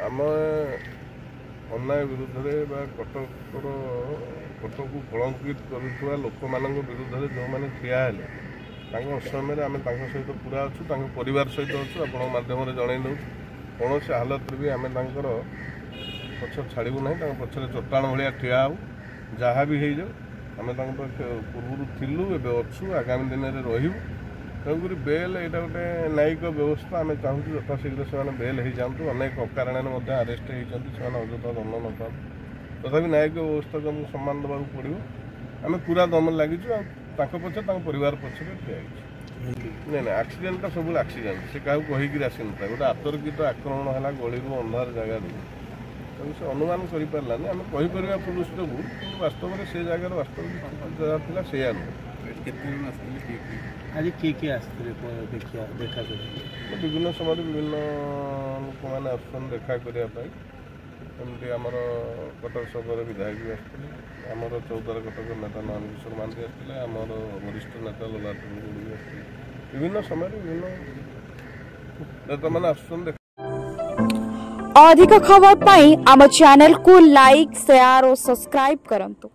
आम अन्याय विरुद्ध कटक को कलंकित करुवा लोक मान विरुद्ध जो मैंने ठिया समय आम सहित पूरा अच्छु परिवार सहित अच्छु आप मध्यम जनई कौन से हालत भी आम पछ छाड़ू ना पचर चट्टाण भाया ठिया हो जहाँ भी हो जाऊ आम पूर्व थिलु एवं अच्छु आगामी दिन में रही तेणुक बेल यहाँ गोटे न्यायिक व्यवस्था आम चाहूँ यथाशीघ्र से बेल हो जातु अनेक अकारण आरेस्ट होती से अଯଥା दंड न पाऊ तथापि न्यायिक व्यवस्था को सम्मान देवा पड़ो आम पूरा दम लगिचु पछे परिवार पछे ठिया नहीं ना आक्सीडेंटा सब आक्सीडेंट से क्या कहीकि आसी ना गोटे आतर्कित आक्रमण है गली अंधार जगह से अनुमान कर पारानी आम कहीपर पुलिस जो वास्तव में से जगह वास्तव जगह था से आज किए आसते देखा विभिन्न समय विभिन्न लोक मैंने आसान देखा करने एमती आमर कटक सदर विधायक भी आसते आमर चौद्वार कटक नेता नयन किशोर महांती आसते आमर वरिष्ठ नेता ललाट भी आसते विभिन्न समय विभिन्न नेता मैंने आसान। अधिक खबर पाई आम चैनल को लाइक शेयर और सब्सक्राइब करंतु।